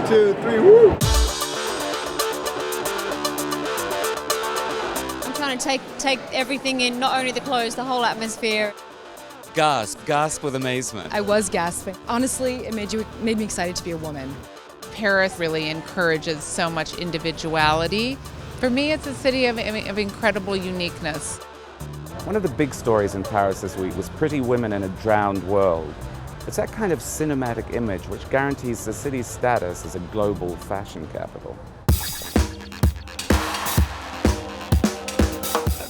2, 3, woo! I'm trying to take everything in, not only the clothes, the whole atmosphere. Gasp with amazement. I was gasping. Honestly, it made me excited to be a woman. Paris really encourages so much individuality. For me, it's a city of incredible uniqueness. One of the big stories in Paris this week was pretty women in a drowned world. It's that kind of cinematic image which guarantees the city's status as a global fashion capital.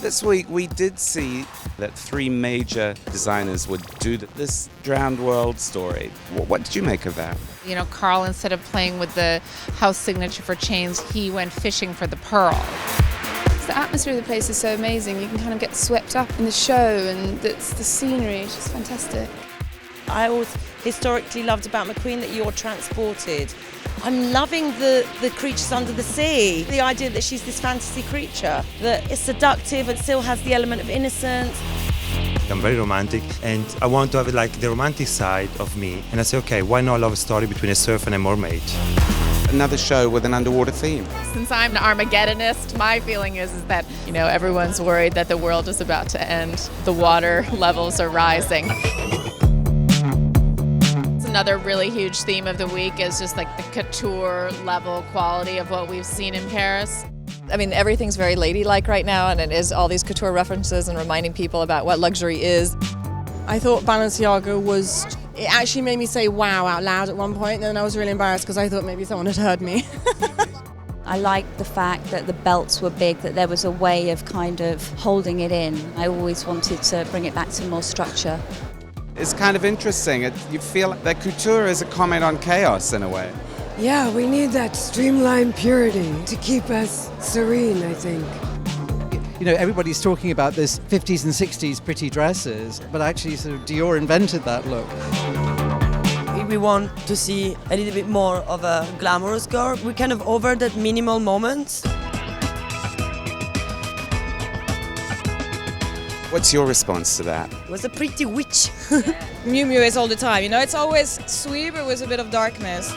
This week we did see that 3 major designers would do this drowned world story. What did you make of that? You know, Carl, instead of playing with the house signature for chains, he went fishing for the pearl. The atmosphere of the place is so amazing. You can kind of get swept up in the show, and the scenery is just fantastic. I always historically loved about McQueen that you're transported. I'm loving the creatures under the sea. The idea that she's this fantasy creature, that is seductive and still has the element of innocence. I'm very romantic and I want to have like the romantic side of me. And I say, okay, why not a love story between a surfer and a mermaid? Another show with an underwater theme. Since I'm an Armageddonist, my feeling is that, you know, everyone's worried that the world is about to end. The water levels are rising. Another really huge theme of the week is just like the couture level quality of what we've seen in Paris. I mean, everything's very ladylike right now, and it is all these couture references and reminding people about what luxury is. I thought Balenciaga it actually made me say wow out loud at one point, and then I was really embarrassed because I thought maybe someone had heard me. I liked the fact that the belts were big, that there was a way of kind of holding it in. I always wanted to bring it back to more structure. It's kind of interesting. You feel that couture is a comment on chaos in a way. Yeah, we need that streamlined purity to keep us serene, I think. You know, everybody's talking about this 50s and 60s pretty dresses, but actually sort of Dior invented that look. We want to see a little bit more of a glamorous girl. We're kind of over that minimal moment. What's your response to that? It was a pretty witch. Miu Miu is all the time, you know, it's always sweet but with a bit of darkness.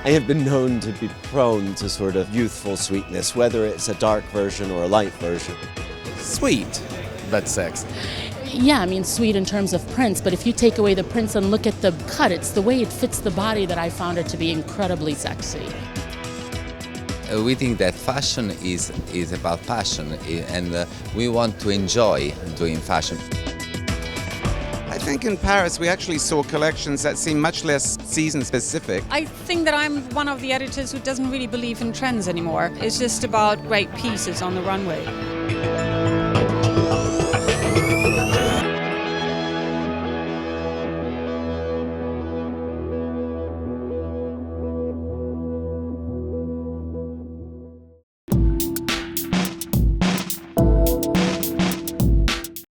I have been known to be prone to sort of youthful sweetness, whether it's a dark version or a light version. Sweet, but sexy. Yeah, I mean, sweet in terms of prints, but if you take away the prints and look at the cut, it's the way it fits the body that I found it to be incredibly sexy. We think that fashion is about passion, and we want to enjoy doing fashion. I think in Paris we actually saw collections that seem much less season-specific. I think that I'm one of the editors who doesn't really believe in trends anymore. It's just about great pieces on the runway.